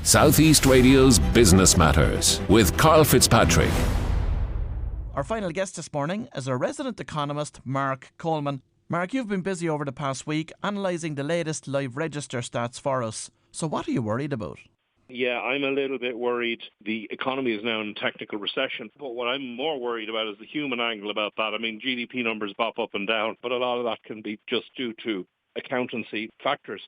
Southeast Radio's Business Matters with Karl Fitzpatrick. Our final guest this morning is our resident economist, Marc Coleman. Marc, you've been busy over the past week analysing the latest live register stats for us. So what are you worried about? Yeah, I'm a little bit worried. The economy is now in technical recession. But what I'm more worried about is the human angle about that. I mean, GDP numbers pop up and down, but a lot of that can be just due to accountancy factors.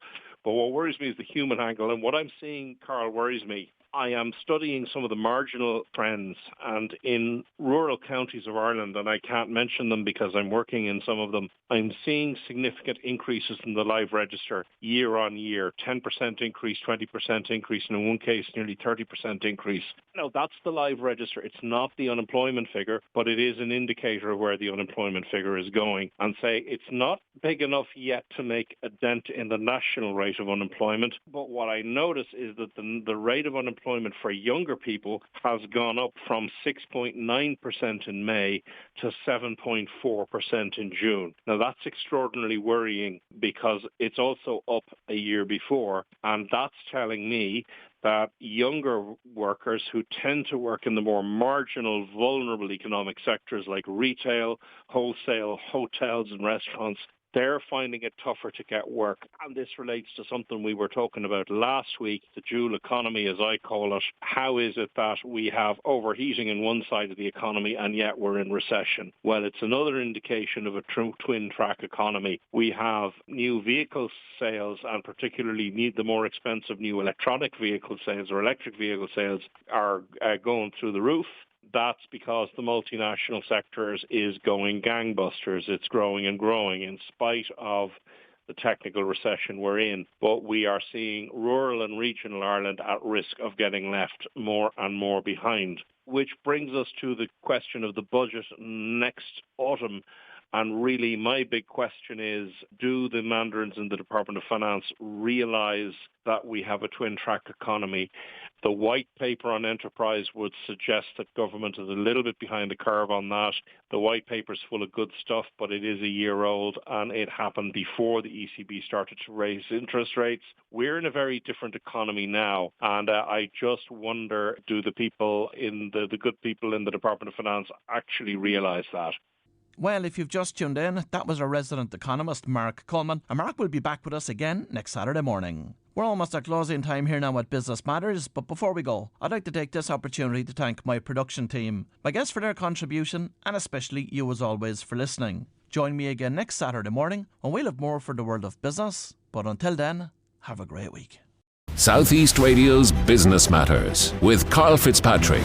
But what worries me is the human angle. And what I'm seeing, Karl, worries me. I am studying some of the marginal trends, and in rural counties of Ireland, and I can't mention them because I'm working in some of them, I'm seeing significant increases in the live register year on year, 10% increase, 20% increase, and in one case, nearly 30% increase. Now, that's the live register. It's not the unemployment figure, but it is an indicator of where the unemployment figure is going. And say it's not big enough yet to make a dent in the national rate of unemployment, but what I notice is that the rate of unemployment for younger people has gone up from 6.9% in May to 7.4% in June. Now, that's extraordinarily worrying because it's also up a year before, and that's telling me that younger workers who tend to work in the more marginal, vulnerable economic sectors like retail, wholesale, hotels and restaurants, they're finding it tougher to get work. And this relates to something we were talking about last week, the dual economy, as I call it. How is it that we have overheating in one side of the economy and yet we're in recession? Well, it's another indication of a true twin-track economy. We have new vehicle sales, and particularly the more expensive new electronic vehicle sales or electric vehicle sales are going through the roof. That's because the multinational sectors is going gangbusters. It's growing and growing in spite of the technical recession we're in. But we are seeing rural and regional Ireland at risk of getting left more and more behind, which brings us to the question of the budget next autumn. And really, my big question is, do the mandarins in the Department of Finance realise that we have a twin-track economy? The white paper on enterprise would suggest that government is a little bit behind the curve on that. The white paper is full of good stuff, but it is a year old, and it happened before the ECB started to raise interest rates. We're in a very different economy now, and I just wonder, do the people in the good people in the Department of Finance actually realise that? Well, if you've just tuned in, that was our resident economist, Marc Coleman. And Marc will be back with us again next Saturday morning. We're almost at closing time here now at Business Matters, but before we go, I'd like to take this opportunity to thank my production team, my guests for their contribution, and especially you as always for listening. Join me again next Saturday morning when we'll have more for the world of business. But until then, have a great week. Southeast Radio's Business Matters with Karl Fitzpatrick.